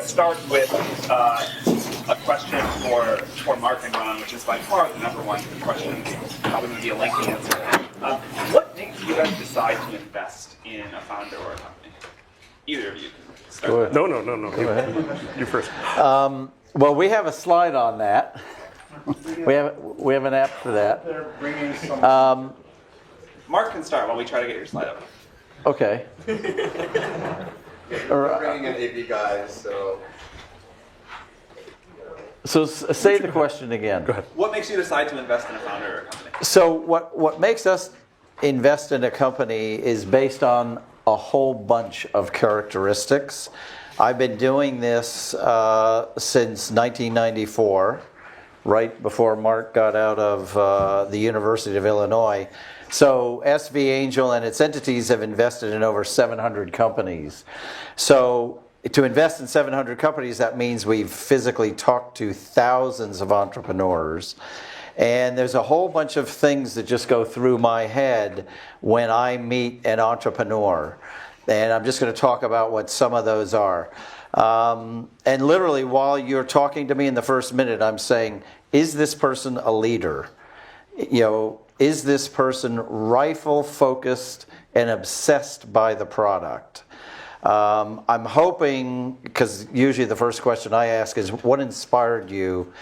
start with a question for Mark and Ron, which is by far the number one question. Probably going to be a lengthy answer. What makes you guys decide to invest in a founder or a company? Either of you can start. Go ahead. No. Go ahead. You first. Well, we have a slide on that. We have an app for that. They're bringing some. Mark can start while we try to get your slide up. Okay. We're bringing in AV guys, so. So say the question again. Go ahead. What makes you decide to invest in a founder or a company? So what makes us invest in a company is based on a whole bunch of characteristics. I've been doing this since 1994, right before Mark got out of the University of Illinois. So SV Angel and its entities have invested in over 700 companies. So to invest in 700 companies, that means we've physically talked to thousands of entrepreneurs. And there's a whole bunch of things that just go through my head when I meet an entrepreneur. And I'm just going to talk about what some of those are. And literally, while you're talking to me in the first minute, I'm saying, is this person a leader? Is this person rifle-focused and obsessed by the product? I'm hoping, because usually the first question I ask is, what inspired you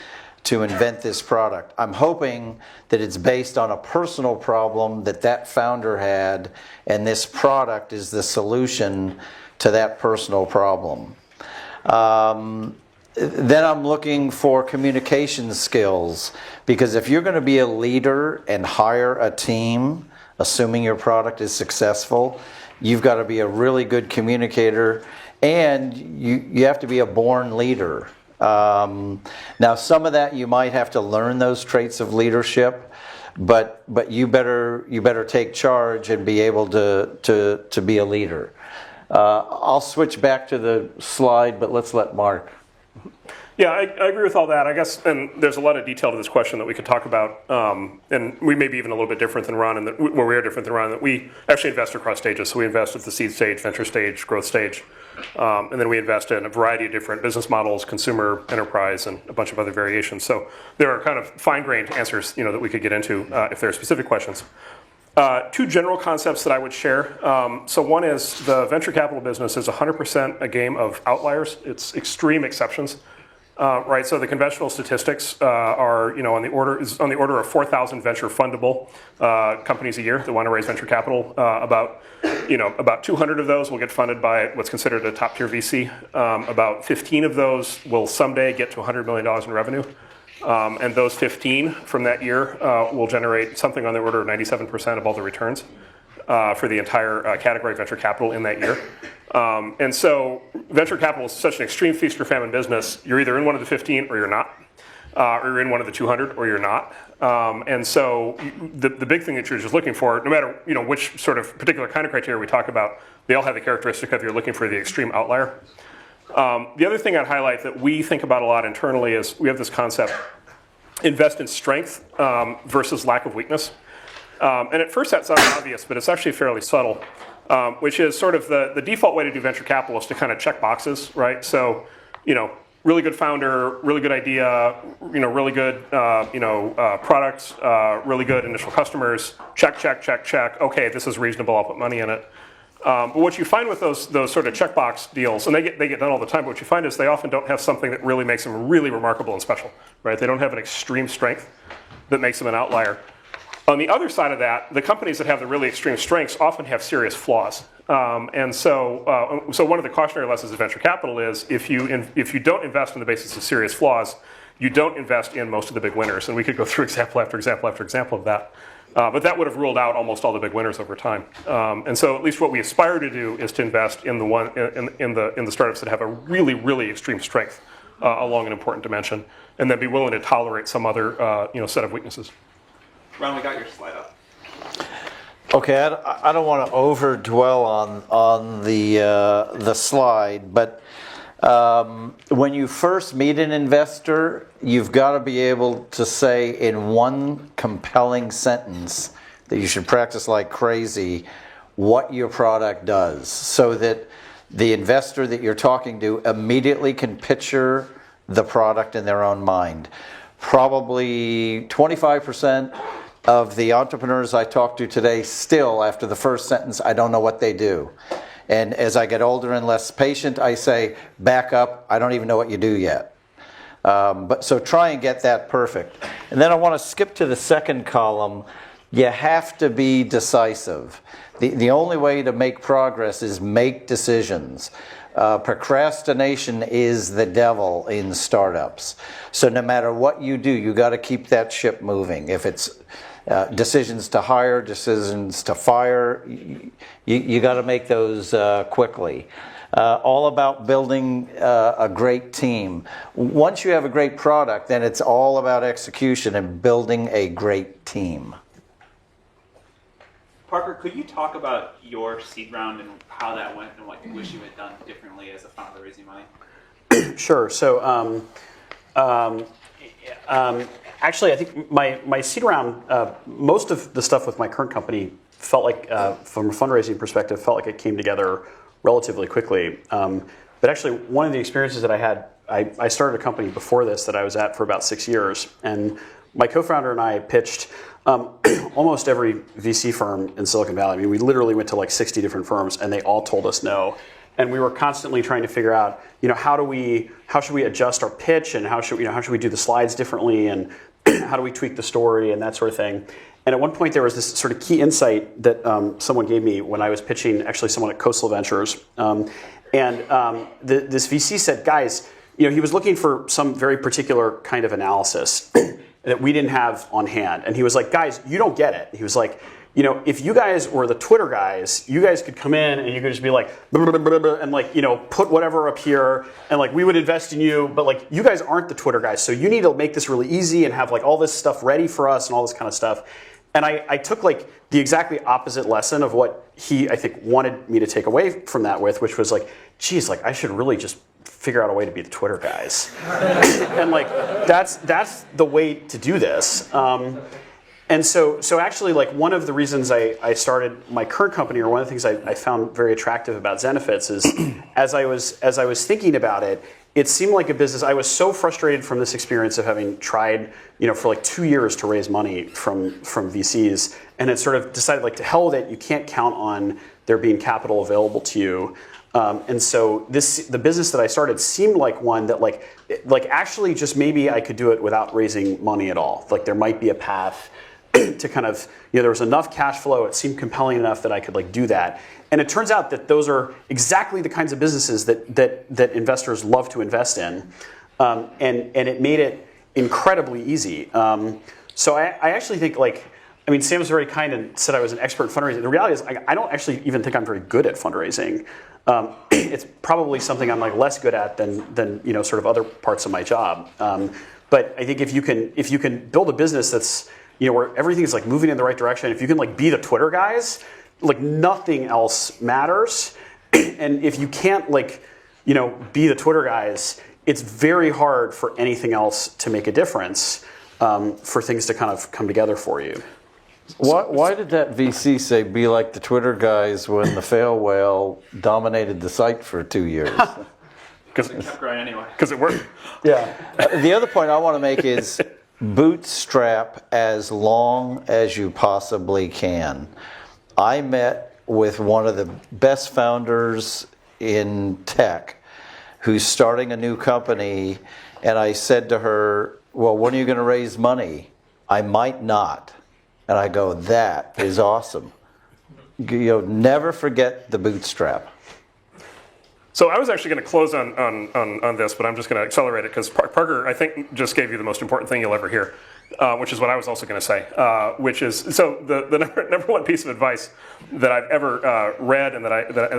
to invent this product? I'm hoping that it's based on a personal problem that founder had, and this product is the solution to that personal problem. Then I'm looking for communication skills, because if you're going to be a leader and hire a team, assuming your product is successful, you've got to be a really good communicator, and you have to be a born leader. Now, some of that you might have to learn those traits of leadership, but you better take charge and be able to be a leader. I'll switch back to the slide, but let's let Mark. Yeah, I agree with all that. I guess, and there's a lot of detail to this question that we could talk about, and we may be even a little bit different than Ron, where we are different than Ron, that we actually invest across stages. So we invest at the seed stage, venture stage, growth stage, and then we invest in a variety of different business models, consumer, enterprise, and a bunch of other variations. So there are kind of fine-grained answers, that we could get into if there are specific questions. Two general concepts that I would share. So one is the venture capital business is 100% a game of outliers. It's extreme exceptions. Right, so the conventional statistics are, on the order of 4,000 venture fundable companies a year that want to raise venture capital. About 200 of those will get funded by what's considered a top tier VC. About 15 of those will someday get to $100 million in revenue, and those 15 from that year will generate something on the order of 97% of all the returns for the entire category of venture capital in that year. And so venture capital is such an extreme feast or famine business. You're either in one of the 15 or you're not, or you're in one of the 200 or you're not. And so the big thing that you're just looking for, no matter which sort of particular kind of criteria we talk about, they all have the characteristic of you're looking for the extreme outlier. The other thing I'd highlight that we think about a lot internally is we have this concept, invest in strength versus lack of weakness. And at first that sounds obvious, but it's actually fairly subtle, which is sort of the default way to do venture capital is to kind of check boxes, right? So, really good founder, really good idea, really good, products, really good initial customers, check. Okay, this is reasonable, I'll put money in it. But what you find with those sort of checkbox deals, and they get done all the time, but what you find is they often don't have something that really makes them really remarkable and special, right? They don't have an extreme strength that makes them an outlier. On the other side of that, the companies that have the really extreme strengths often have serious flaws. And so one of the cautionary lessons of venture capital is if you don't invest on the basis of serious flaws, you don't invest in most of the big winners. And we could go through example after example after example of that. But that would have ruled out almost all the big winners over time. And so at least what we aspire to do is to invest in the startups that have a really, really extreme strength along an important dimension, and then be willing to tolerate some other set of weaknesses. Ron, we got your slide up. Okay, I don't want to over dwell on the slide, but when you first meet an investor, you've got to be able to say in one compelling sentence that you should practice like crazy what your product does, so that the investor that you're talking to immediately can picture the product in their own mind. Probably 25% of the entrepreneurs I talk to today still, after the first sentence, I don't know what they do. And as I get older and less patient, I say, back up, I don't even know what you do yet. So try and get that perfect. And then I want to skip to the second column. You have to be decisive. The only way to make progress is make decisions. Procrastination is the devil in startups. So no matter what you do, you got to keep that ship moving. If it's decisions to hire, decisions to fire, you got to make those quickly. All about building a great team. Once you have a great product, then it's all about execution and building a great team. Parker, could you talk about your seed round and how that went and what you wish you had done differently as a founder raising money? Sure. So actually, I think my seed round, most of the stuff with my current company felt like, from a fundraising perspective, felt like it came together relatively quickly. But actually, one of the experiences that I had, I started a company before this that I was at for about 6 years, and my co-founder and I pitched almost every VC firm in Silicon Valley. I mean, we literally went to like 60 different firms, and they all told us no. And we were constantly trying to figure out, how should we adjust our pitch, and how should we do the slides differently, and how do we tweak the story, and that sort of thing. And at one point, there was this sort of key insight that someone gave me when I was pitching, actually someone at Coastal Ventures. This VC said, guys, he was looking for some very particular kind of analysis that we didn't have on hand. And he was like, guys, you don't get it. He was like, if you guys were the Twitter guys, you guys could come in and you could just be like, blah, blah, blah, blah, and like, put whatever up here, and like we would invest in you, but like you guys aren't the Twitter guys, so you need to make this really easy and have like all this stuff ready for us and all this kind of stuff. And I took like the exactly opposite lesson of what he, I think, wanted me to take away from that with, which was like, geez, like I should really just figure out a way to be the Twitter guys. And like, that's the way to do this. And so actually, like one of the reasons I started my current company, or one of the things I found very attractive about Zenefits, is as I was thinking about it, it seemed like a business. I was so frustrated from this experience of having tried, for like 2 years to raise money from VCs, and had sort of decided like to hell with it. You can't count on there being capital available to you. And so the business that I started seemed like one that like actually just maybe I could do it without raising money at all. Like there might be a path to kind of, there was enough cash flow, it seemed compelling enough that I could like do that. And it turns out that those are exactly the kinds of businesses that investors love to invest in. And it made it incredibly easy. So I actually think Sam was very kind and said I was an expert in fundraising. The reality is I don't actually even think I'm very good at fundraising. It's probably something I'm like less good at than sort of other parts of my job. But I think if you can build a business that's where everything is like moving in the right direction, if you can like be the Twitter guys, like nothing else matters. And if you can't be the Twitter guys, it's very hard for anything else to make a difference, for things to kind of come together for you. Why did that VC say be like the Twitter guys when the fail whale dominated the site for 2 years? Because it kept growing anyway. Because it worked. Yeah. The other point I want to make is bootstrap as long as you possibly can. I met with one of the best founders in tech who's starting a new company, and I said to her, well, when are you going to raise money? I might not. And I go, that is awesome. Never forget the bootstrap. So I was actually going to close on this, but I'm just going to accelerate it because Parker, I think, just gave you the most important thing you'll ever hear, which is what I was also going to say, which is, so the number one piece of advice that I've ever read and that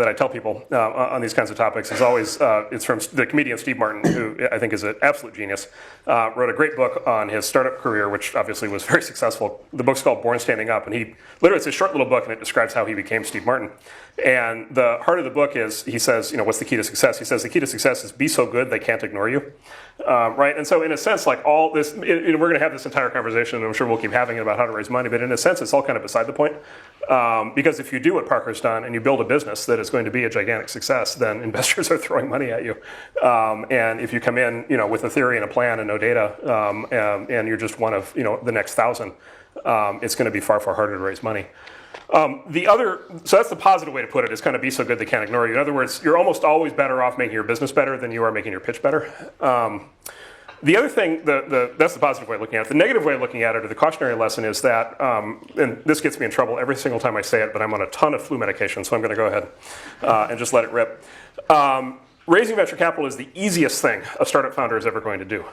I tell people on these kinds of topics is always, it's from the comedian Steve Martin, who I think is an absolute genius, wrote a great book on his startup career, which obviously was very successful. The book's called Born Standing Up, and it's a short little book, and it describes how he became Steve Martin. And the heart of the book is, he says, what's the key to success? He says the key to success is be so good they can't ignore you, right? And so in a sense, like all this, we're going to have this entire entire conversation, and I'm sure we'll keep having it about how to raise money, but in a sense, it's all kind of beside the point. Because if you do what Parker's done and you build a business that is going to be a gigantic success, then investors are throwing money at you. And if you come in, with a theory and a plan and no data, and you're just one of, the next 1,000, it's going to be far, far harder to raise money. So that's the positive way to put it, is kind of be so good they can't ignore you. In other words, you're almost always better off making your business better than you are making your pitch better. The other thing, that's the positive way of looking at it. The negative way of looking at it, or the cautionary lesson, is that, and this gets me in trouble every single time I say it, but I'm on a ton of flu medication, so I'm going to go ahead and just let it rip. Raising venture capital is the easiest thing a startup founder is ever going to do.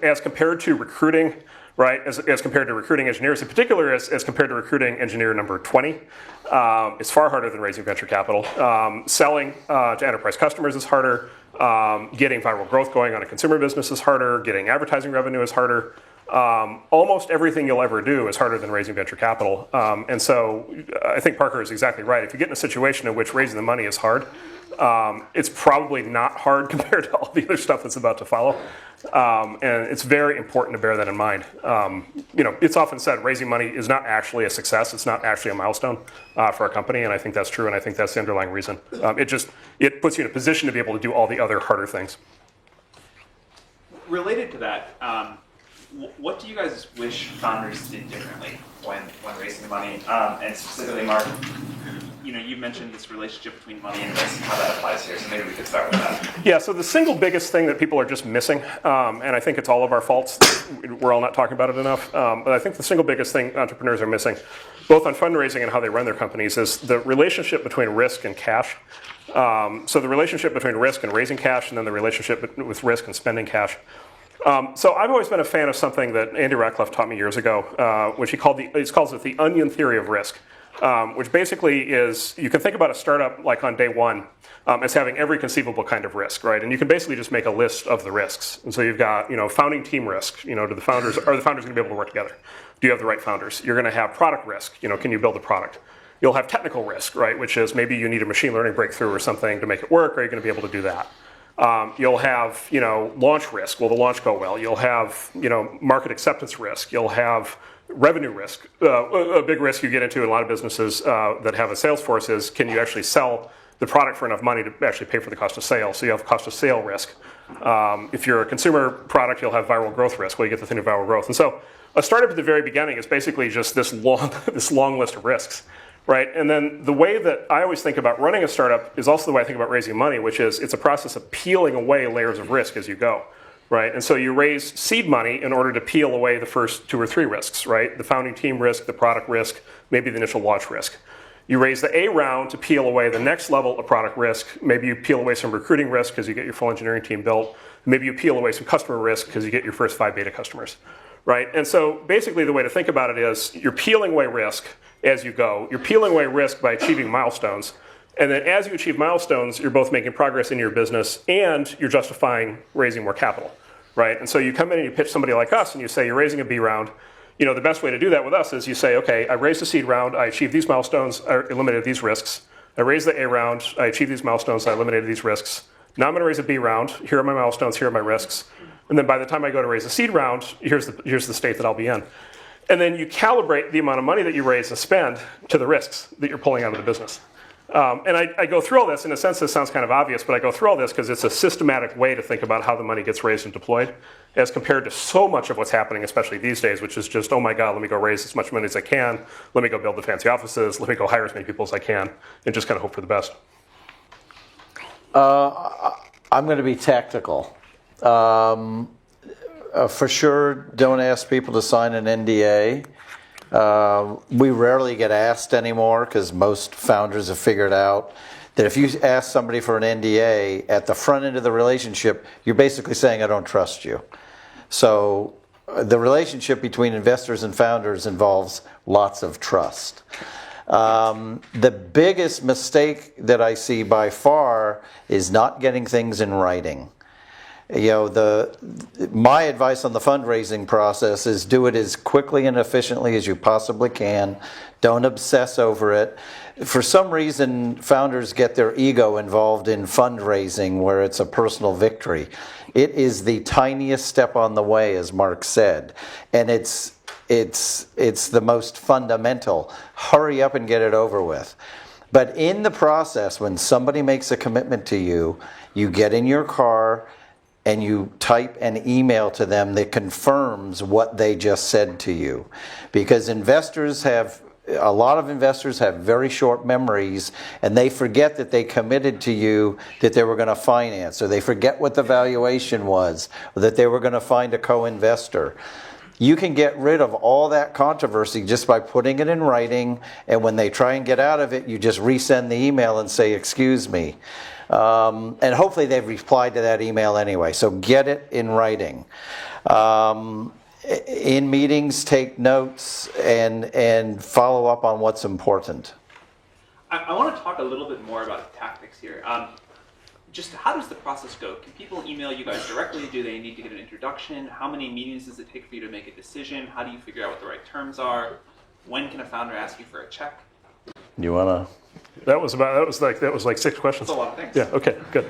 As compared to recruiting, right, as compared to recruiting engineers, in particular as compared to recruiting engineer number 20, it's far harder than raising venture capital. Selling to enterprise customers is harder. Getting viral growth going on a consumer business is harder. Getting advertising revenue is harder. Almost everything you'll ever do is harder than raising venture capital. And so I think Parker is exactly right. If you get in a situation in which raising the money is hard, it's probably not hard compared to all the other stuff that's about to follow. And it's very important to bear that in mind. It's often said raising money is not actually a success. It's not actually a milestone for a company, and I think that's true, and I think that's the underlying reason. It puts you in a position to be able to do all the other harder things. Related to that, what do you guys wish founders did differently when raising money? And specifically, Mark, you mentioned this relationship between money and risk and how that applies here, so maybe we could start with that. Yeah, so the single biggest thing that people are just missing, and I think it's all of our faults, we're all not talking about it enough, but I think the single biggest thing entrepreneurs are missing, both on fundraising and how they run their companies, is the relationship between risk and cash. So the relationship between risk and raising cash, and then the relationship with risk and spending cash. So I've always been a fan of something that Andy Ratcliffe taught me years ago, which he calls it the onion theory of risk. Which basically is, you can think about a startup like on day one as having every conceivable kind of risk, right? And you can basically just make a list of the risks. And so you've got, founding team risk. Are the founders going to be able to work together? Do you have the right founders? You're going to have product risk. Can you build a product? You'll have technical risk, right? Which is maybe you need a machine learning breakthrough or something to make it work. Are you going to be able to do that? You'll have, launch risk. Will the launch go well? You'll have, market acceptance risk. You'll have revenue risk. A big risk you get into in a lot of businesses that have a sales force is, can you actually sell the product for enough money to actually pay for the cost of sale? So you have cost of sale risk. If you're a consumer product, you'll have viral growth risk. Well, you get the thing of viral growth. And so a startup at the very beginning is basically just this long list of risks, right? And then the way that I always think about running a startup is also the way I think about raising money, which is it's a process of peeling away layers of risk as you go. Right, and so you raise seed money in order to peel away the first 2 or 3 risks, right? The founding team risk, the product risk, maybe the initial launch risk. You raise the A round to peel away the next level of product risk. Maybe you peel away some recruiting risk because you get your full engineering team built. Maybe you peel away some customer risk because you get your first 5 beta customers, right? And so basically the way to think about it is you're peeling away risk as you go. You're peeling away risk by achieving milestones. And then as you achieve milestones, you're both making progress in your business and you're justifying raising more capital, right? And so you come in and you pitch somebody like us and you say you're raising a B round. The best way to do that with us is you say, okay, I raised a seed round, I achieved these milestones, I eliminated these risks. I raised the A round, I achieved these milestones, I eliminated these risks. Now I'm going to raise a B round. Here are my milestones, here are my risks. And then by the time I go to raise a seed round, here's the state that I'll be in. And then you calibrate the amount of money that you raise and spend to the risks that you're pulling out of the business. And I go through all this, in a sense this sounds kind of obvious, but I go through all this because it's a systematic way to think about how the money gets raised and deployed, as compared to so much of what's happening, especially these days, which is just, oh my God, let me go raise as much money as I can, let me go build the fancy offices, let me go hire as many people as I can, and just kind of hope for the best. I'm going to be tactical. For sure, don't ask people to sign an NDA. We rarely get asked anymore because most founders have figured out that if you ask somebody for an NDA at the front end of the relationship, you're basically saying, I don't trust you. So the relationship between investors and founders involves lots of trust. The biggest mistake that I see by far is not getting things in writing. My advice on the fundraising process is do it as quickly and efficiently as you possibly can. Don't obsess over it. For some reason, founders get their ego involved in fundraising where it's a personal victory. It is the tiniest step on the way, as Mark said, and it's the most fundamental. Hurry up and get it over with. But in the process, when somebody makes a commitment to you, you get in your car and you type an email to them that confirms what they just said to you. Because a lot of investors have very short memories, and they forget that they committed to you that they were going to finance, or they forget what the valuation was, or that they were going to find a co-investor. You can get rid of all that controversy just by putting it in writing, and when they try and get out of it, you just resend the email and say, excuse me. And hopefully they've replied to that email anyway, so get it in writing. In meetings, take notes and follow up on what's important. I want to talk a little bit more about tactics here. Just how does the process go? Can people email you guys directly? Do they need to get an introduction? How many meetings does it take for you to make a decision? How do you figure out what the right terms are? When can a founder ask you for a check? You want to? That was like 6 questions. That's a lot of things. Yeah. Okay. Good.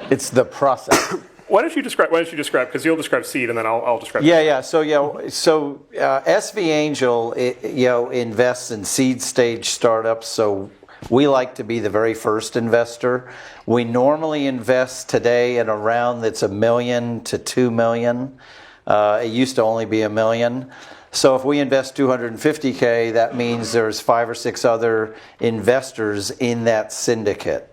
It's the process. Why don't you describe? Because you'll describe seed, and then I'll describe. Yeah. So SV Angel, invests in seed stage startups. So we like to be the very first investor. We normally invest today in a round that's $1 million to $2 million. It used to only be $1 million. So if we invest $250K, that means there's 5 or 6 other investors in that syndicate.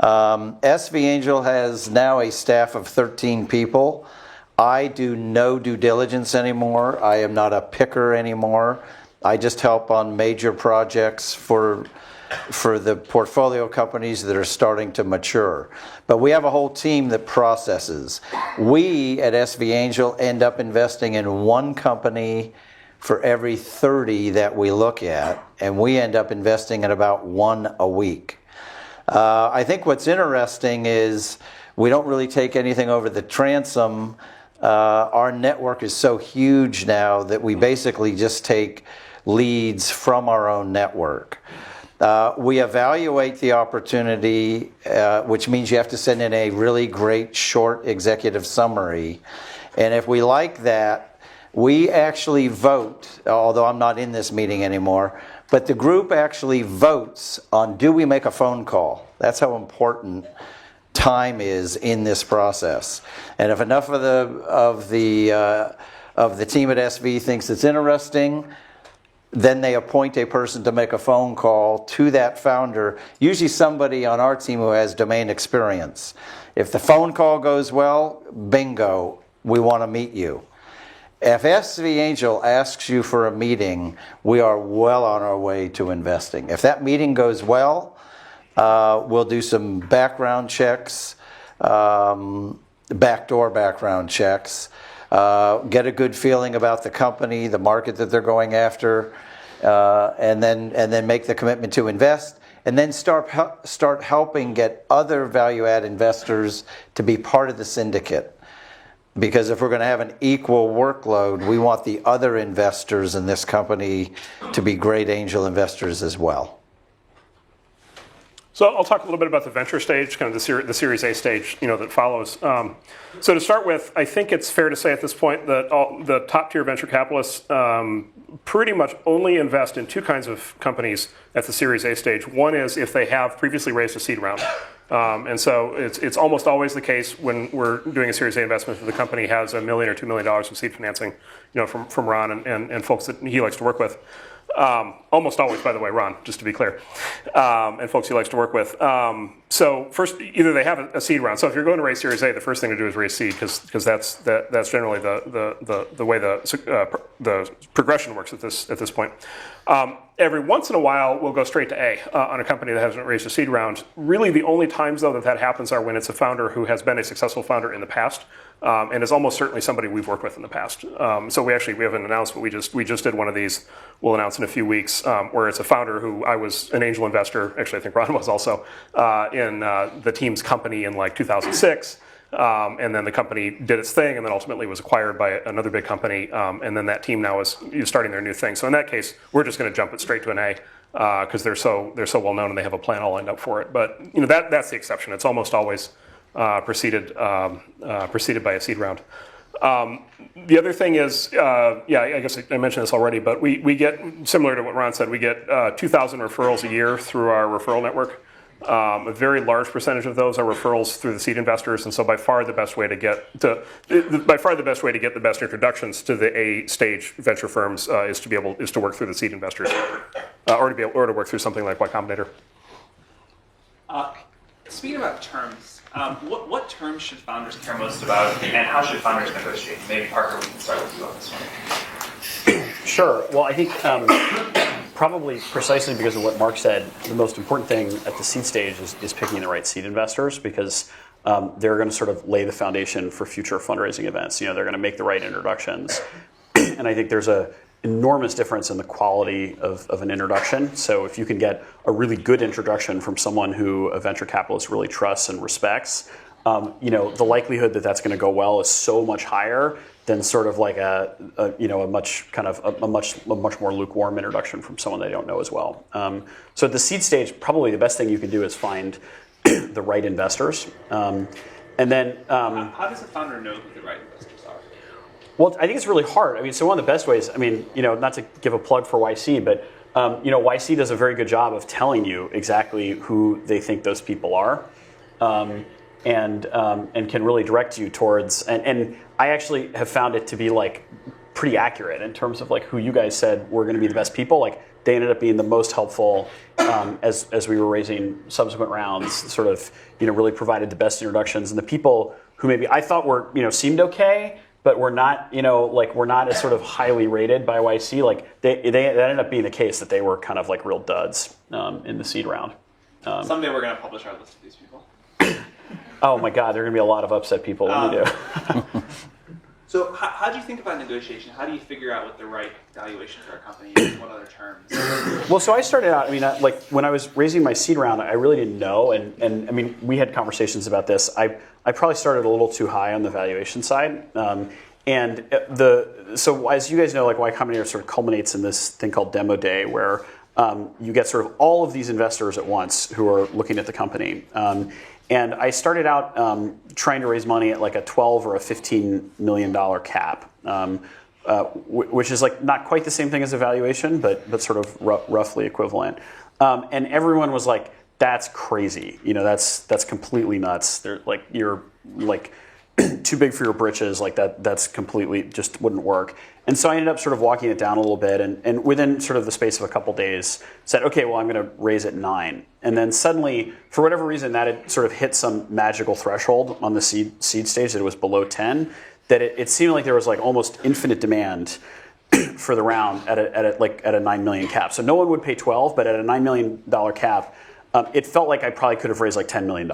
SV Angel has now a staff of 13 people. I do no due diligence anymore. I am not a picker anymore. I just help on major projects for the portfolio companies that are starting to mature. But we have a whole team that processes. We at SV Angel end up investing in one company for every 30 that we look at, and we end up investing in about 1 a week. I think what's interesting is we don't really take anything over the transom. Our network is so huge now that we basically just take leads from our own network. We evaluate the opportunity, which means you have to send in a really great short executive summary. And if we like that, we actually vote, although I'm not in this meeting anymore, but the group actually votes on, do we make a phone call? That's how important time is in this process. And if enough of the team at SV thinks it's interesting, then they appoint a person to make a phone call to that founder, usually somebody on our team who has domain experience. If the phone call goes well, bingo, we want to meet you. If SV Angel asks you for a meeting, we are well on our way to investing. If that meeting goes well, we'll do some background checks, backdoor background checks, get a good feeling about the company, the market that they're going after, and then make the commitment to invest, and then start helping get other value-add investors to be part of the syndicate. Because if we're going to have an equal workload, we want the other investors in this company to be great angel investors as well. So I'll talk a little bit about the venture stage, kind of the Series A stage, that follows. So to start with, I think it's fair to say at this point that all the top tier venture capitalists pretty much only invest in 2 kinds of companies at the Series A stage. One is if they have previously raised a seed round. And so it's almost always the case when we're doing a Series A investment that the company has $1 million or $2 million of seed financing, from Ron and folks that he likes to work with. Almost always, by the way, Ron, just to be clear, and folks he likes to work with. So first, either they have a seed round. So if you're going to raise Series A, the first thing to do is raise seed because that's generally the way the progression works at this point. Every once in a while, we'll go straight to A on a company that hasn't raised a seed round. Really, the only times, though, that happens are when it's a founder who has been a successful founder in the past and is almost certainly somebody we've worked with in the past. So we have an announcement. We just did one of these. We'll announce in a few weeks where it's a founder who I was an angel investor. Actually, I think Ron was also in the team's company in like 2006. and then the company did its thing, and then ultimately was acquired by another big company, and then that team now is starting their new thing. So in that case, we're just going to jump it straight to an A because they're so well known and they have a plan all lined up for it. But that's the exception. It's almost always preceded by a seed round. The other thing is, I guess I mentioned this already, but we get, similar to what Ron said, we get 2,000 referrals a year through our referral network. A very large percentage of those are referrals through the seed investors, and so by far the best way to get the best introductions to the A stage venture firms is to work through the seed investors, or to work through something like Y Combinator. Speaking about terms, what terms should founders care most about, and how should founders negotiate? Maybe Parker, we can start with you on this one. Sure. Well, I think probably precisely because of what Mark said, the most important thing at the seed stage is picking the right seed investors, because they're going to sort of lay the foundation for future fundraising events. They're going to make the right introductions. And I think there's an enormous difference in the quality of an introduction. So if you can get a really good introduction from someone who a venture capitalist really trusts and respects, the likelihood that that's going to go well is so much higher than sort of like a much more lukewarm introduction from someone they don't know as well. So at the seed stage, probably the best thing you can do is find the right investors, and then how does a founder know who the right investors are? Well, I think it's really hard. So one of the best ways, not to give a plug for YC, but YC does a very good job of telling you exactly who they think those people are. And can really direct you towards, and I actually have found it to be like pretty accurate in terms of like who you guys said were going to be the best people. Like they ended up being the most helpful as we were raising subsequent rounds. Sort of really provided the best introductions, and the people who maybe I thought were seemed okay, but were not were not as sort of highly rated by YC. Like that ended up being the case that they were kind of like real duds in the seed round. Someday we're going to publish our list of these people. Oh my God, there are going to be a lot of upset people when we do. So how do you think about negotiation? How do you figure out what the right valuation for a company is? What other terms? Well, so I started out, like when I was raising my seed round, I really didn't know. And we had conversations about this. I probably started a little too high on the valuation side. So as you guys know, like Y Combinator sort of culminates in this thing called Demo Day, where you get sort of all of these investors at once who are looking at the company. And I started out trying to raise money at like a $12 or a $15 million cap, which is like not quite the same thing as a valuation, but sort of roughly equivalent. And everyone was like, "That's crazy. That's completely nuts. You're like too big for your britches. Like that's completely just wouldn't work." And so I ended up sort of walking it down a little bit, and within sort of the space of a couple days, said, "Okay, well, I'm going to raise it 9." And then suddenly, for whatever reason, that had sort of hit some magical threshold on the seed stage that it was below 10. That it seemed like there was like almost infinite demand for the round at a 9 million cap. So no one would pay 12, but at a $9 million cap, it felt like I probably could have raised like $10 million.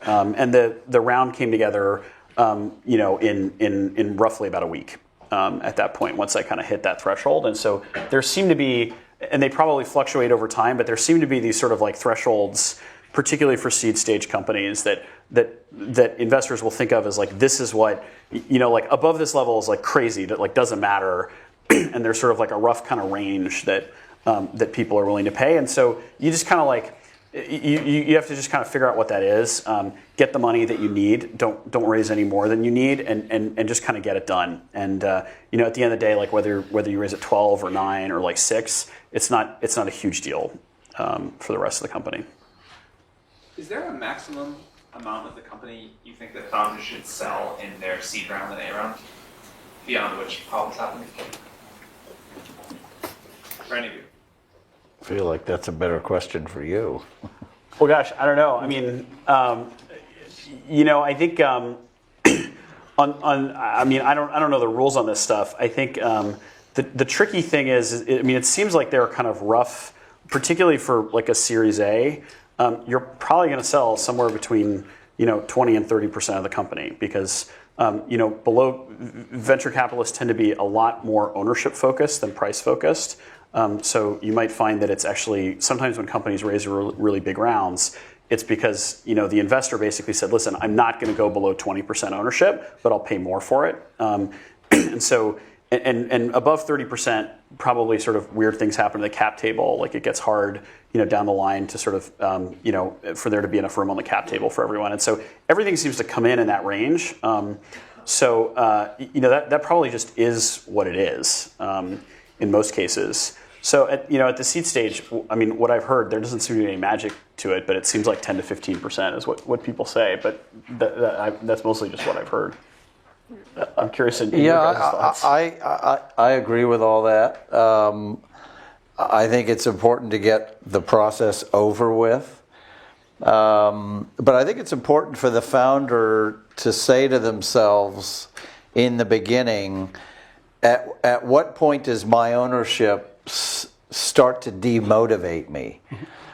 And the round came together, in roughly about a week. At that point, once I kind of hit that threshold. And so there seemed to be, and they probably fluctuate over time, but there seem to be these sort of like thresholds, particularly for seed stage companies, that investors will think of as like, this is what, like above this level is like crazy, that like doesn't matter. And there's sort of like a rough kind of range that people are willing to pay. And so you just kind of like, you have to just kind of figure out what that is, get the money that you need, don't raise any more than you need, and just kind of get it done. And at the end of the day, like whether you raise at 12 or 9 or like 6, it's not a huge deal for the rest of the company. Is there a maximum amount of the company you think that founders should sell in their seed round and A round, beyond which problems happen? For any of you. I feel like that's a better question for you. Well, gosh, I don't know. I think I don't know the rules on this stuff. I think the tricky thing is, it seems like they're kind of rough, particularly for like a Series A. You're probably going to sell somewhere between 20 and 30% of the company, because below venture capitalists tend to be a lot more ownership focused than price focused. So you might find that it's actually, sometimes when companies raise really big rounds, it's because the investor basically said, listen, I'm not going to go below 20% ownership, but I'll pay more for it. And so, and above 30%, probably sort of weird things happen to the cap table. Like it gets hard, down the line to sort of, for there to be enough room on the cap table for everyone. And so everything seems to come in that range. That probably just is what it is in most cases. So at the seed stage, I mean, what I've heard, there doesn't seem to be any magic to it, but it seems like 10 to 15% is what people say. But that's mostly just what I've heard. I'm curious in your guys' thoughts. I agree with all that. I think it's important to get the process over with. But I think it's important for the founder to say to themselves in the beginning, at what point does my ownership start to demotivate me?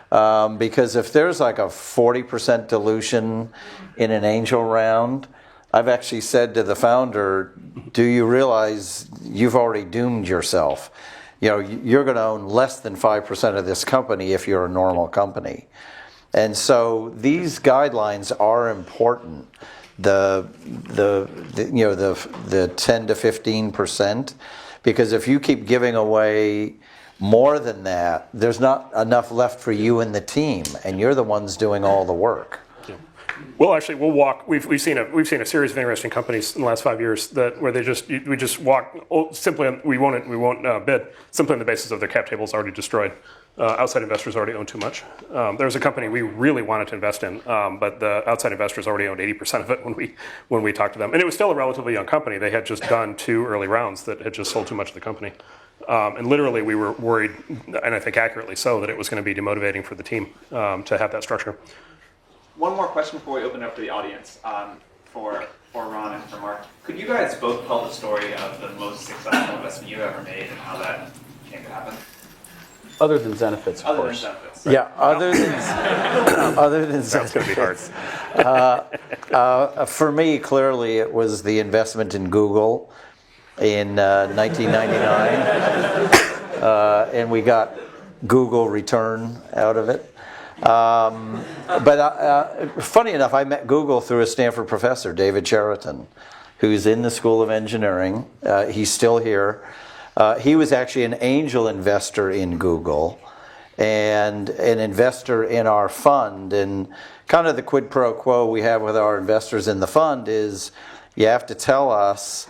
Because if there's like a 40% dilution in an angel round, I've actually said to the founder, do you realize you've already doomed yourself? You're going to own less than 5% of this company if you're a normal company. And so these guidelines are important. The 10 to 15%, because if you keep giving away more than that, there's not enough left for you and the team, and you're the ones doing all the work. Well, actually, we'll walk. We've seen a series of interesting companies in the last 5 years where we just walk simply. We won't bid simply on the basis of their cap tables already destroyed. Outside investors already own too much. There was a company we really wanted to invest in, but the outside investors already owned 80% of it when we talked to them, and it was still a relatively young company. They had just done 2 early rounds that had just sold too much of the company, and literally we were worried, and I think accurately so, that it was going to be demotivating for the team to have that structure. One more question before we open it up to the audience for Ron and for Mark. Could you guys both tell the story of the most successful investment you ever made and how that came to happen? Other than Zenefits, of course. Right? Yeah, other than That's going to be hard. for me, clearly, it was the investment in Google in 1999, and we got Google return out of it. But funny enough, I met Google through a Stanford professor, David Cheriton, who's in the School of Engineering. He's still here. He was actually an angel investor in Google and an investor in our fund. And kind of the quid pro quo we have with our investors in the fund is you have to tell us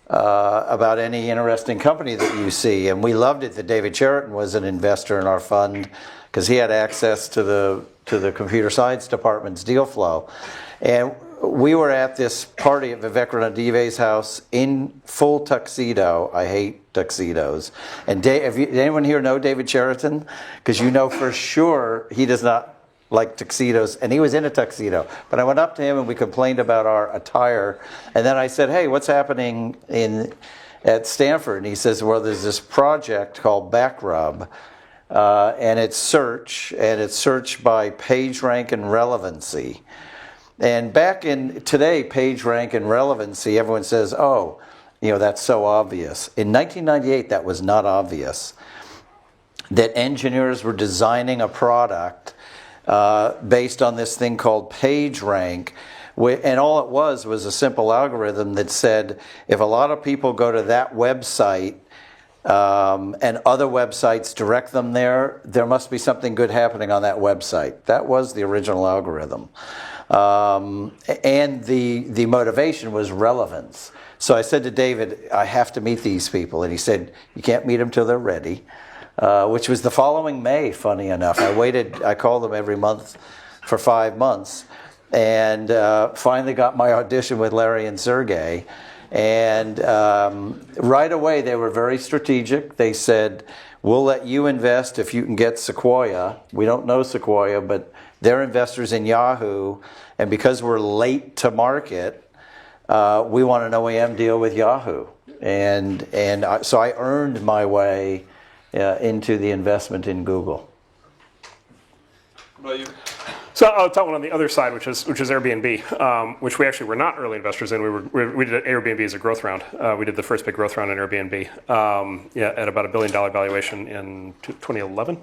about any interesting company that you see. And we loved it that David Cheriton was an investor in our fund because he had access to the computer science department's deal flow. And we were at this party at Vivek Ranadive's house in full tuxedo. I hate tuxedos. And did anyone here know David Cheriton? Because you know for sure he does not like tuxedos, and he was in a tuxedo. But I went up to him and we complained about our attire. And then I said, hey, what's happening at Stanford? And he says, well, there's this project called Backrub. And it's search by page rank and relevancy. And back in today, page rank and relevancy, everyone says, oh, that's so obvious. In 1998, that was not obvious. That engineers were designing a product based on this thing called page rank. And all it was a simple algorithm that said, if a lot of people go to that website, and other websites direct them there must be something good happening on that website. That was the original algorithm. And the motivation was relevance. So I said to David, I have to meet these people. And he said, you can't meet them till they're ready, which was the following May, funny enough. I called them every month for 5 months, and finally got my audition with Larry and Sergey. And right away, they were very strategic. They said, we'll let you invest if you can get Sequoia. We don't know Sequoia, but they're investors in Yahoo. And because we're late to market, we want an OEM deal with Yahoo. So I earned my way into the investment in Google. What about you? So I'll tell one on the other side, which is Airbnb, which we actually were not early investors in. We did Airbnb as a growth round. We did the first big growth round in Airbnb, at about $1 billion valuation in 2011.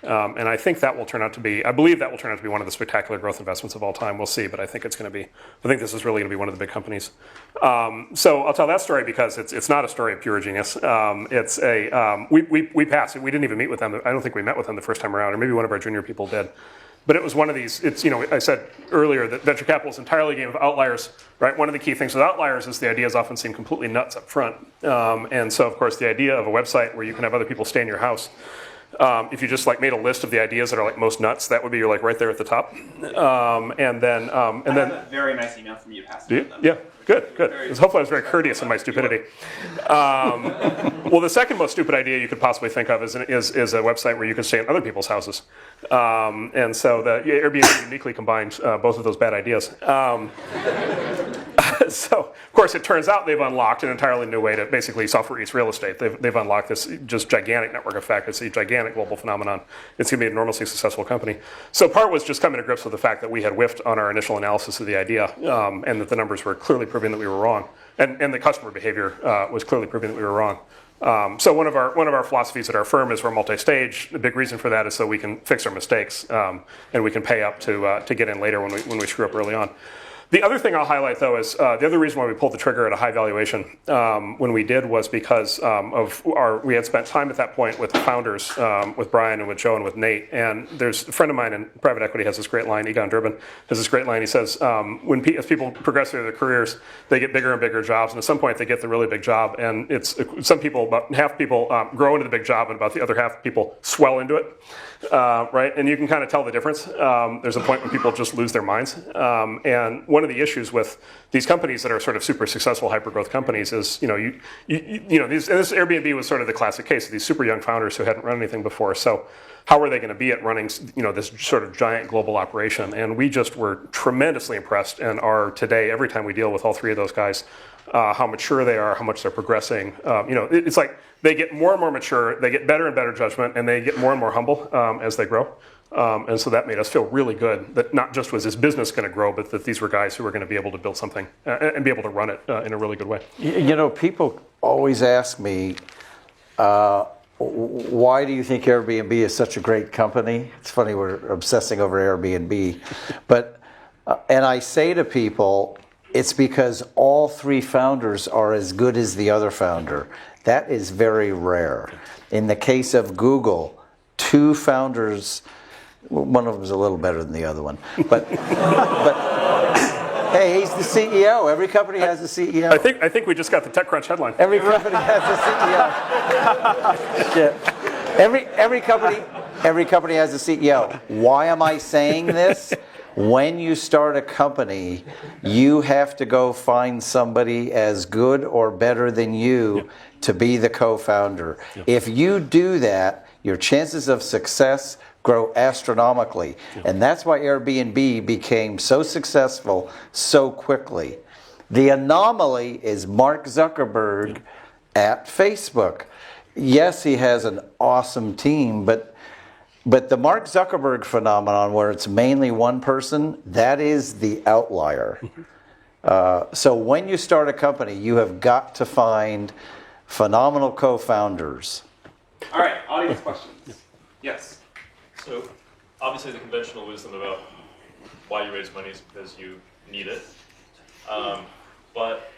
And I think that will turn out to be, I believe that will turn out to be one of the spectacular growth investments of all time. We'll see, but I think it's going to be, I think this is really going to be one of the big companies. So I'll tell that story because it's not a story of pure genius. It's a, we passed it. We didn't even meet with them. I don't think we met with them the first time around, or maybe one of our junior people did. But it was one of these, it's, I said earlier that venture capital is entirely a game of outliers, right? One of the key things with outliers is the ideas often seem completely nuts up front. And so, of course, the idea of a website where you can have other people stay in your house, if you just made a list of the ideas that are most nuts, that would be right there at the top. And then I have a very nice email from you, Pastor. Do you? Yeah. Good. Hopefully I was very courteous in my stupidity. Well, the second most stupid idea you could possibly think of is a website where you can stay in other people's houses. And so the Airbnb uniquely combines both of those bad ideas. So, of course, it turns out they've unlocked an entirely new way to basically software eats real estate. They've unlocked this just gigantic network effect. It's a gigantic global phenomenon. It's going to be an enormously successful company. So part was just coming to grips with the fact that we had whiffed on our initial analysis of the idea, and that the numbers were clearly proving that we were wrong, and the customer behavior was clearly proving that we were wrong. So one of our philosophies at our firm is we're multi-stage. The big reason for that is so we can fix our mistakes, and we can pay up to get in later when we screw up early on. The other thing I'll highlight, though, is the other reason why we pulled the trigger at a high valuation when we did was because we had spent time at that point with the founders, with Brian and with Joe and with Nate. And there's a friend of mine in private equity has this great line, Egon Durbin has this great line. He says, as people progress through their careers, they get bigger and bigger jobs. And at some point, they get the really big job. And it's some people, about half people grow into the big job, and about the other half people swell into it. Right? And you can kind of tell the difference. There's a point when people just lose their minds. And one of the issues with these companies that are sort of super successful hyper-growth companies is, this Airbnb was sort of the classic case of these super young founders who hadn't run anything before. So how are they going to be at running, this sort of giant global operation? And we just were tremendously impressed and are today, every time we deal with all three of those guys, how mature they are, how much they're progressing. It's like they get more and more mature, they get better and better judgment, and they get more and more humble as they grow. And so that made us feel really good that not just was this business going to grow, but that these were guys who were going to be able to build something and be able to run it in a really good way. People always ask me, why do you think Airbnb is such a great company? It's funny, we're obsessing over Airbnb. But, and I say to people, it's because all three founders are as good as the other founder. That is very rare. In the case of Google, two founders, one of them is a little better than the other one, but hey, he's the CEO. Every company has a CEO. I think we just got the TechCrunch headline. Every company has a CEO. Yeah. Every company has a CEO. Why am I saying this? When you start a company, you have to go find somebody as good or better than you to be the co-founder. If you do that, your chances of success grow astronomically. And that's why Airbnb became so successful so quickly. The anomaly is Mark Zuckerberg at Facebook. Yes, he has an awesome team, but the Mark Zuckerberg phenomenon, where it's mainly one person, that is the outlier. So when you start a company, you have got to find phenomenal co-founders. All right, audience questions. Yes. So obviously the conventional wisdom about why you raise money is because you need it. But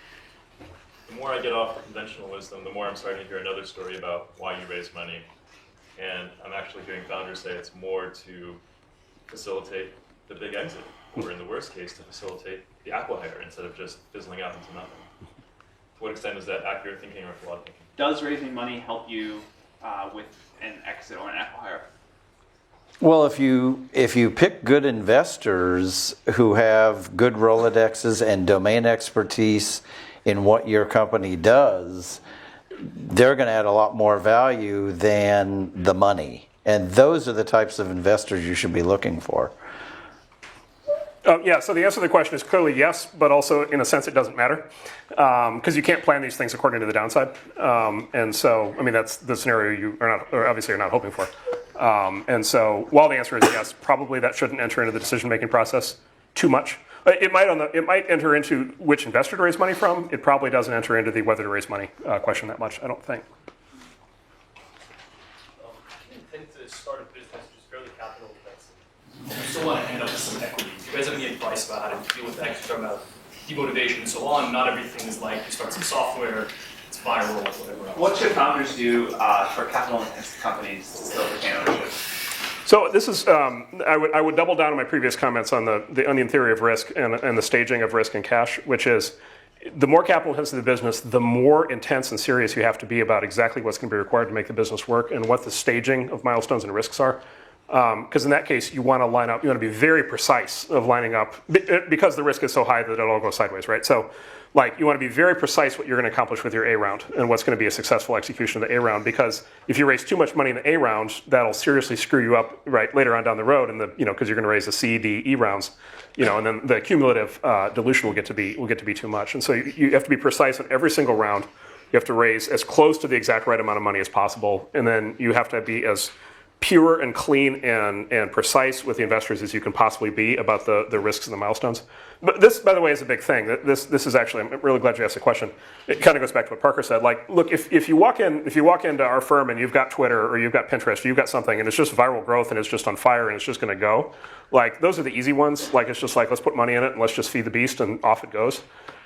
the more I get off the conventional wisdom, the more I'm starting to hear another story about why you raise money. And I'm actually hearing founders say it's more to facilitate the big exit, or in the worst case, to facilitate the acqui-hire instead of just fizzling out into nothing. To what extent is that accurate thinking or flawed thinking? Does raising money help you with an exit or an acqui-hire? Well, if you pick good investors who have good Rolodexes and domain expertise in what your company does, they're going to add a lot more value than the money. And those are the types of investors you should be looking for. So the answer to the question is clearly yes, but also in a sense it doesn't matter because you can't plan these things according to the downside. And so, I mean, that's the scenario you are not, or obviously you're not hoping for. And so while the answer is yes, probably that shouldn't enter into the decision-making process too much. It might enter into which investor to raise money from. It probably doesn't enter into the whether to raise money question that much, I don't think. You tend to start a business just still want to end up with some equity. Do you guys have any advice about how to deal with that? You're talking about demotivation and so on. Not everything is like you start some software, it's viral, or whatever else. What should founders do for capital-intensive companies to still retain ownership? So this is, I would double down on my previous comments on the onion theory of risk and the staging of risk and cash, which is the more capital intensive the business, the more intense and serious you have to be about exactly what's going to be required to make the business work and what the staging of milestones and risks are. Because in that case, you want to line up, you want to be very precise of lining up, because the risk is so high that it'll all go sideways, right? So like you want to be very precise what you're going to accomplish with your A round and what's going to be a successful execution of the A round, because if you raise too much money in the A round, that'll seriously screw you up right later on down the road, and because you're going to raise the C, D, E rounds, and then the cumulative dilution will get to be too much. And so you have to be precise on every single round. You have to raise as close to the exact right amount of money as possible, and then you have to be as pure and clean and precise with the investors as you can possibly be about the risks and the milestones. But this, by the way, is a big thing. This is actually, I'm really glad you asked the question. It kind of goes back to what Parker said. Like, look, if you walk into our firm and you've got Twitter or you've got Pinterest or you've got something and it's just viral growth and it's just on fire and it's just going to go, like those are the easy ones. Like it's just like, let's put money in it and let's just feed the beast and off it goes.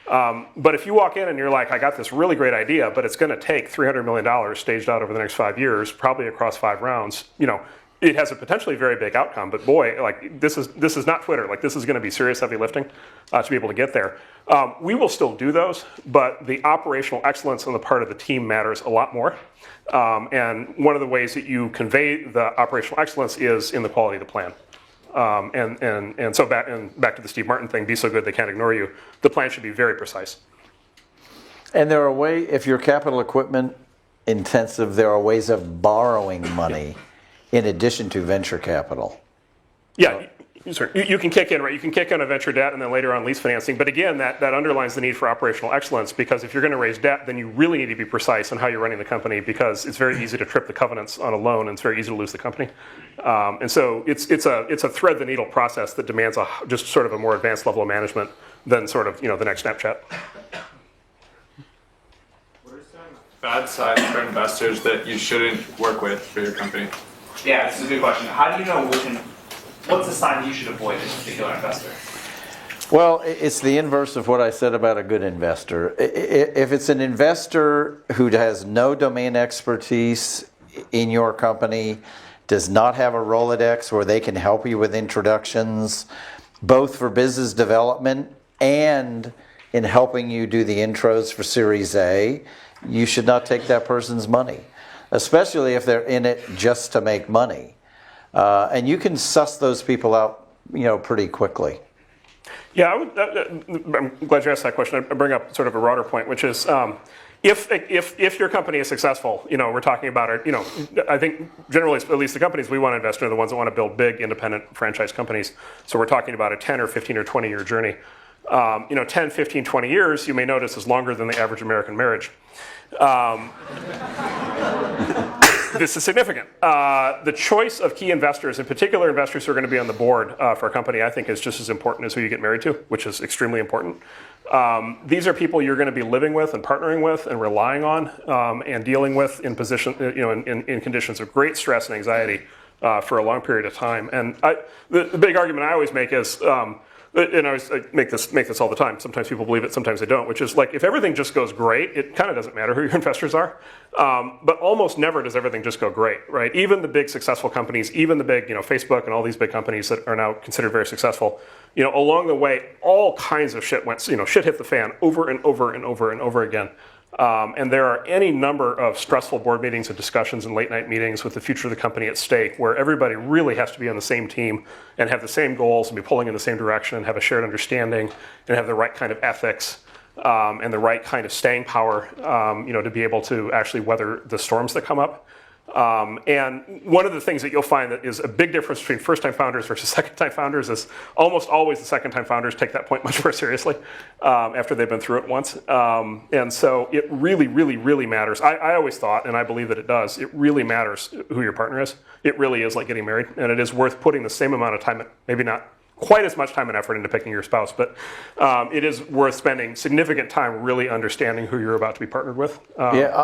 But if you walk in and you're like, I got this really great idea, but it's going to take $300 million staged out over the next 5 years, probably across 5 rounds, it has a potentially very big outcome. But boy, like this is not Twitter. Like this is going to be serious heavy lifting to be able to get there. We will still do those, but the operational excellence on the part of the team matters a lot more. And one of the ways that you convey the operational excellence is in the quality of the plan. And so back to the Steve Martin thing, be so good they can't ignore you. The plan should be very precise. And there are ways, if you're capital equipment intensive, there are ways of borrowing money in addition to venture capital. Yeah, you can kick in, right? You can kick in a venture debt and then later on lease financing. But again, that underlines the need for operational excellence, because if you're going to raise debt, then you really need to be precise on how you're running the company, because it's very easy to trip the covenants on a loan and it's very easy to lose the company. And so it's a thread the needle process that demands just sort of a more advanced level of management than sort of the next Snapchat. What are some bad signs for investors that you shouldn't work with for your company? Yeah, this is a good question. How do you know what's the sign you should avoid as a particular investor? Well, it's the inverse of what I said about a good investor. If it's an investor who has no domain expertise in your company, does not have a Rolodex where they can help you with introductions, both for business development and in helping you do the intros for Series A, you should not take that person's money, especially if they're in it just to make money. And you can suss those people out, pretty quickly. Yeah, I'm glad you asked that question. I bring up sort of a broader point, which is if your company is successful, we're talking about it. I think generally, at least the companies we want to invest in are the ones that want to build big, independent franchise companies. So we're talking about a 10 or 15 or 20 year journey. 10, 15, 20 years, you may notice, is longer than the average American marriage. This is significant. The choice of key investors, in particular investors who are going to be on the board for a company, I think is just as important as who you get married to, which is extremely important. These are people you're going to be living with and partnering with and relying on and dealing with in conditions of great stress and anxiety for a long period of time. And the big argument I always make is, and I make this all the time. Sometimes people believe it, sometimes they don't. Which is like, if everything just goes great, it kind of doesn't matter who your investors are. But almost never does everything just go great, right? Even the big successful companies, even the big, Facebook and all these big companies that are now considered very successful, along the way, all kinds of shit went. Shit hit the fan over and over and over and over again. And there are any number of stressful board meetings and discussions and late night meetings with the future of the company at stake, where everybody really has to be on the same team and have the same goals and be pulling in the same direction and have a shared understanding and have the right kind of ethics and the right kind of staying power, to be able to actually weather the storms that come up. And one of the things that you'll find that is a big difference between first-time founders versus second-time founders is almost always the second-time founders take that point much more seriously after they've been through it once. And so it really, really, really matters. I always thought, and I believe that it does, it really matters who your partner is. It really is like getting married, and it is worth putting the same amount of time, maybe not quite as much time and effort into picking your spouse, but it is worth spending significant time really understanding who you're about to be partnered with,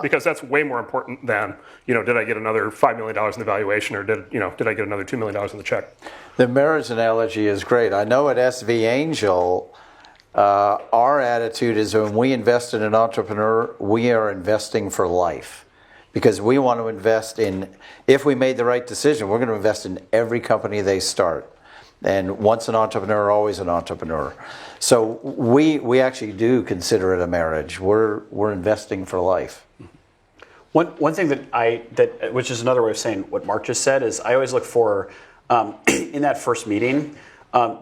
because that's way more important than, did I get another $5 million in the valuation, or did I get another $2 million in the check? The marriage analogy is great. I know at SV Angel, our attitude is when we invest in an entrepreneur, we are investing for life. Because we want to invest in, if we made the right decision, we're going to invest in every company they start. And once an entrepreneur, always an entrepreneur. So we actually do consider it a marriage. We're investing for life. One thing that which is another way of saying what Mark just said, is I always look for, in that first meeting,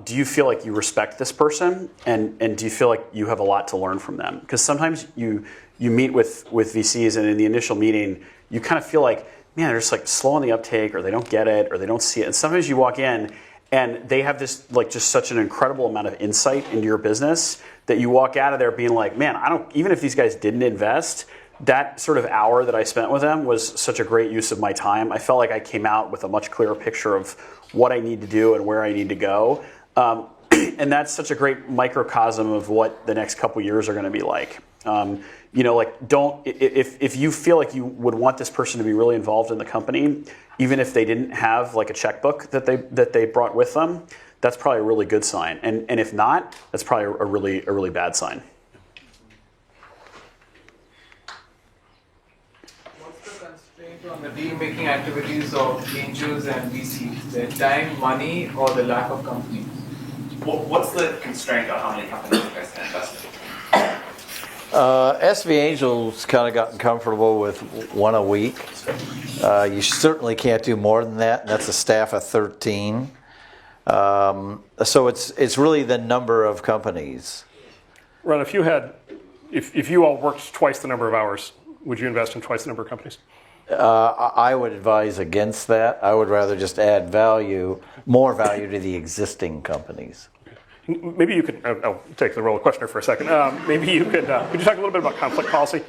do you feel like you respect this person, and do you feel like you have a lot to learn from them? Because sometimes you meet with VCs, and in the initial meeting, you kind of feel like, man, they're just like slow on the uptake, or they don't get it, or they don't see it. And sometimes you walk in, and they have this like just such an incredible amount of insight into your business that you walk out of there being like, man, even if these guys didn't invest, that sort of hour that I spent with them was such a great use of my time. I felt like I came out with a much clearer picture of what I need to do and where I need to go. And that's such a great microcosm of what the next couple years are going to be like. If you feel like you would want this person to be really involved in the company, even if they didn't have like a checkbook that they brought with them, that's probably a really good sign. And if not, that's probably a really bad sign. What's the constraint on the deal-making activities of angels and VCs? The time, money, or the lack of companies? What's the constraint on how many companies you guys can invest in? SV Angel's kind of gotten comfortable with one a week. You certainly can't do more than that, and that's a staff of 13. So it's really the number of companies. Ron, if you all worked twice the number of hours, would you invest in twice the number of companies? I would advise against that. I would rather just add more value to the existing companies. Maybe you could, I'll take the role of questioner for a second. Maybe you could you talk a little bit about conflict policy?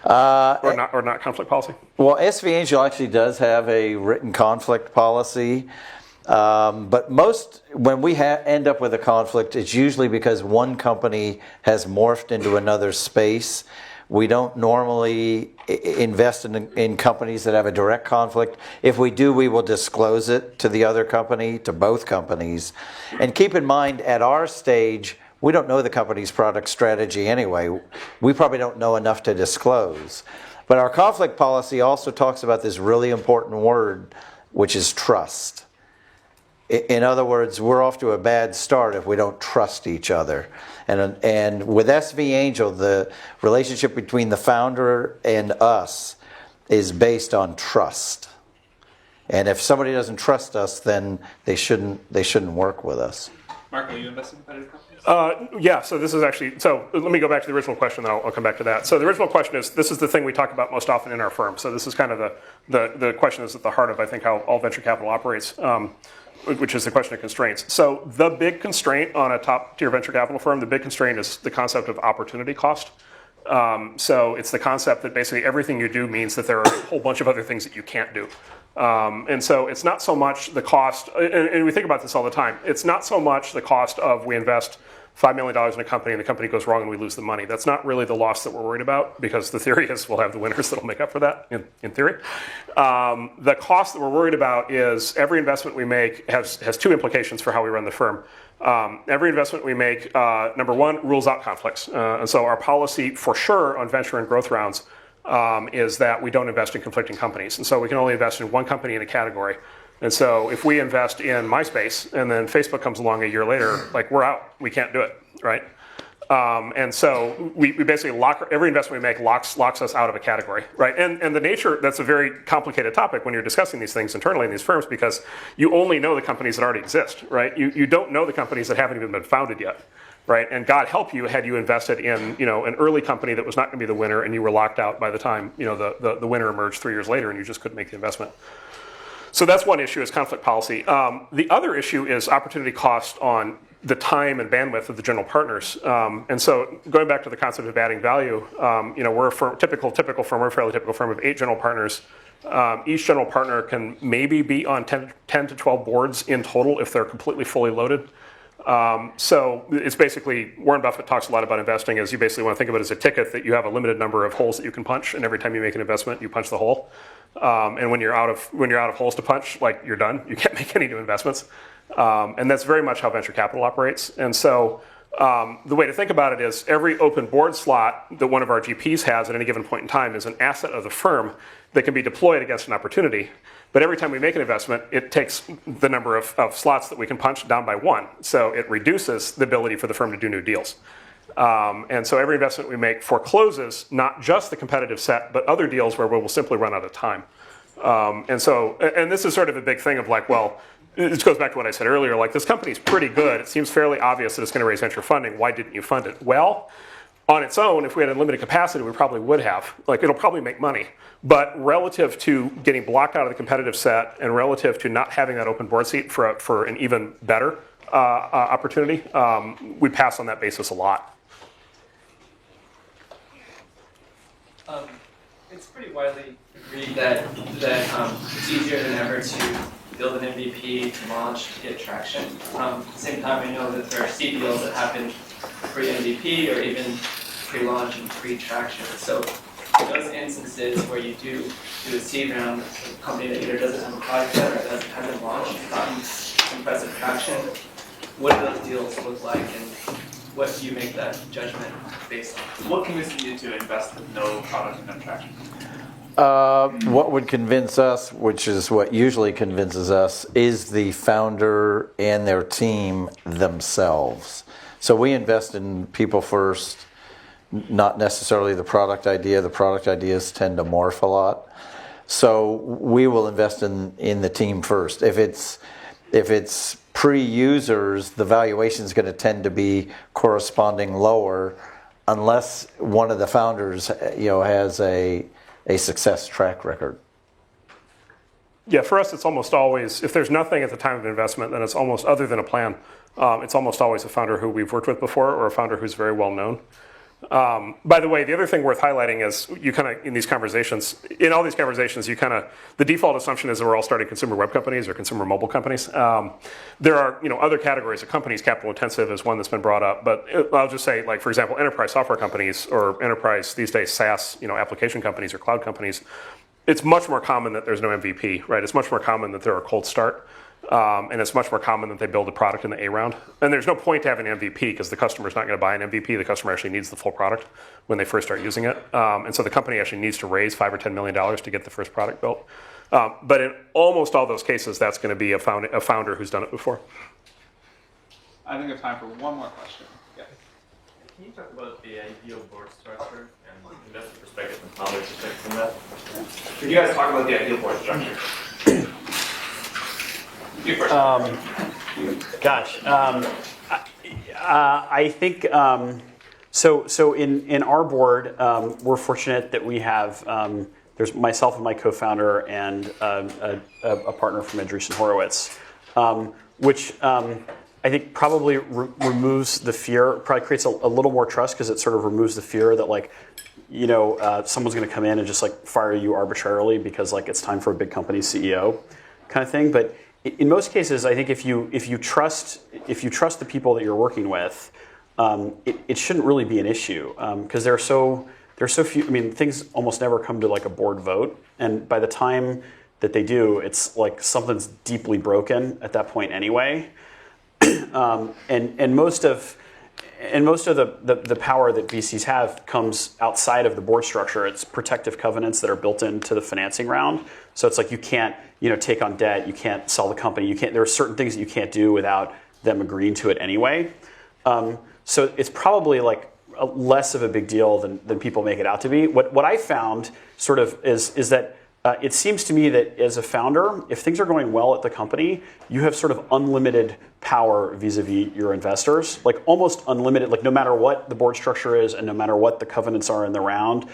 Or not conflict policy? Well, SV Angel actually does have a written conflict policy. But when we end up with a conflict, it's usually because one company has morphed into another space. We don't normally invest in companies that have a direct conflict. If we do, we will disclose it to the other company, to both companies. And keep in mind, at our stage, we don't know the company's product strategy anyway. We probably don't know enough to disclose. But our conflict policy also talks about this really important word, which is trust. In other words, we're off to a bad start if we don't trust each other. And with SV Angel, the relationship between the founder and us is based on trust. And if somebody doesn't trust us, then they shouldn't work with us. Mark, will you invest in competitive companies? Yeah, so this is actually, so let me go back to the original question, then I'll come back to that. So the original question is, this is the thing we talk about most often in our firm. So this is kind of the question that's at the heart of, I think, how all venture capital operates. Which is the question of constraints. So the big constraint on a top-tier venture capital firm, the big constraint is the concept of opportunity cost. So it's the concept that basically everything you do means that there are a whole bunch of other things that you can't do. And so it's not so much the cost, and we think about this all the time, it's not so much the cost of we invest $5 million in a company and the company goes wrong and we lose the money. That's not really the loss that we're worried about, because the theory is we'll have the winners that'll make up for that, in theory. The cost that we're worried about is every investment we make has two implications for how we run the firm. Every investment we make, number one, rules out conflicts. And so our policy for sure on venture and growth rounds is that we don't invest in conflicting companies. And so we can only invest in one company in a category. And so if we invest in MySpace and then Facebook comes along a year later, like, we're out. We can't do it, right? And so we basically every investment we make locks us out of a category, right? And the nature, that's a very complicated topic when you're discussing these things internally in these firms, because you only know the companies that already exist, right? You don't know the companies that haven't even been founded yet, right? And God help you had you invested in an early company that was not going to be the winner, and you were locked out by the time the winner emerged 3 years later, and you just couldn't make the investment. So that's one issue, is conflict policy. The other issue is opportunity cost on the time and bandwidth of the general partners. And so going back to the concept of adding value, we're a typical firm, we're a fairly typical firm of 8 general partners. Each general partner can maybe be on 10 to 12 boards in total if they're completely fully loaded. So it's basically, Warren Buffett talks a lot about investing as you basically want to think of it as a ticket that you have a limited number of holes that you can punch, and every time you make an investment, you punch the hole. And when you're out of holes to punch, like, you're done. You can't make any new investments. And that's very much how venture capital operates. And so the way to think about it is every open board slot that one of our GPs has at any given point in time is an asset of the firm that can be deployed against an opportunity. But every time we make an investment, it takes the number of slots that we can punch down by 1. So it reduces the ability for the firm to do new deals. And so every investment we make forecloses not just the competitive set, but other deals where we will simply run out of time. And this is sort of a big thing of like, well, it goes back to what I said earlier, like, this company's pretty good. It seems fairly obvious that it's going to raise venture funding. Why didn't you fund it? Well, on its own, if we had unlimited capacity, we probably would have. Like, it'll probably make money. But relative to getting blocked out of the competitive set and relative to not having that open board seat for an even better opportunity, we pass on that basis a lot. It's pretty widely agreed that it's easier than ever to build an MVP, to launch, to get traction. At the same time, I know that there are seed deals that happen pre-MVP or even pre-launch and pre-traction. So in those instances where you do a seed round, a company that either doesn't have a product yet or hasn't launched, gotten impressive traction, what do those deals look like, and what do you make that judgment based on? What convinced you to invest with no product and no traction? What would convince us, which is what usually convinces us, is the founder and their team themselves. So we invest in people first, not necessarily the product idea. The product ideas tend to morph a lot. So we will invest in the team first. If it's pre-users, the valuation is going to tend to be corresponding lower unless one of the founders has a success track record. Yeah, for us, it's almost always, if there's nothing at the time of investment, then it's almost, other than a plan, it's almost always a founder who we've worked with before or a founder who's very well known. By the way, the other thing worth highlighting is you kind of, in all these conversations, the default assumption is that we're all starting consumer web companies or consumer mobile companies. There are, other categories of companies. Capital intensive is one that's been brought up, but I'll just say, like, for example, enterprise software companies or enterprise, these days, SaaS, application companies or cloud companies. It's much more common that there's no MVP, right? It's much more common that they're a cold start. And it's much more common that they build a product in the A round. And there's no point to having an MVP because the customer's not going to buy an MVP. The customer actually needs the full product when they first start using it. And so the company actually needs to raise $5 or $10 million to get the first product built. But in almost all those cases, that's going to be a founder who's done it before. I think we have time for one more question. Yes. Can you talk about the ideal board structure and investor perspective and founder perspective from that? Could you guys talk about the ideal board structure? You first. I think so. In our board, we're fortunate that we have there's myself and my co-founder and a partner from Andresen Horowitz, which I think probably removes the fear. Probably creates a little more trust because it sort of removes the fear that someone's going to come in and just fire you arbitrarily because it's time for a big company's CEO kind of thing. But in most cases, I think if you trust the people that you're working with, it shouldn't really be an issue because there are so few. I mean, things almost never come to a board vote, and by the time that they do, it's like something's deeply broken at that point anyway. And most of the power that VCs have comes outside of the board structure. It's protective covenants that are built into the financing round. So it's like you can't, take on debt. You can't sell the company. There are certain things that you can't do without them agreeing to it anyway. So it's probably less of a big deal than people make it out to be. What I found sort of is that it seems to me that as a founder, if things are going well at the company, you have sort of unlimited power vis-a-vis your investors, almost unlimited, no matter what the board structure is and no matter what the covenants are in the round.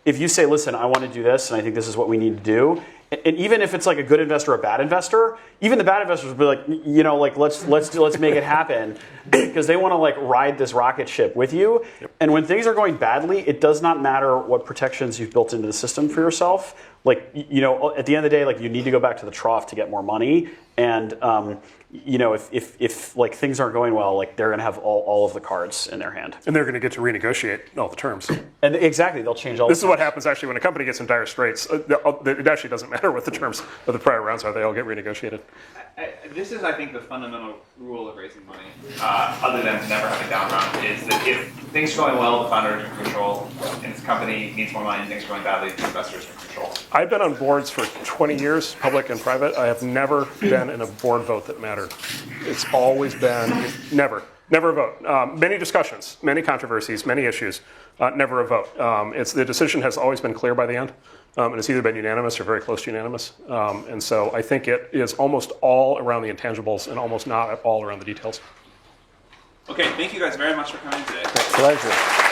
If you say, listen, I want to do this and I think this is what we need to do, And even if it's like a good investor or a bad investor, even the bad investors will be like, you know, like let's make it happen, because they want to like ride this rocket ship with you. Yep. And when things are going badly, it does not matter what protections you've built into the system for yourself. Like, you know, at the end of the day, like you need to go back to the trough to get more money. And you know, if like things aren't going well, like they're going to have all of the cards in their hand. And they're going to get to renegotiate all the terms. And exactly, they'll change all This the is what happens actually when a company gets in dire straits. It actually doesn't matter what the terms of the prior rounds are. They all get renegotiated. This is, I think, the fundamental rule of raising money, other than never having a down round, is that if things are going well, the founder is in control, and the company needs more money, and things are going badly, the investors are in control. I've been on boards for 20 years, public and private. I have never been in a board vote that mattered. It's always been never a vote. Many discussions, many controversies, many issues, never a vote. The decision has always been clear by the end. And it's either been unanimous or very close to unanimous. And so I think it is almost all around the intangibles and almost not at all around the details. Okay, thank you guys very much for coming today. Pleasure.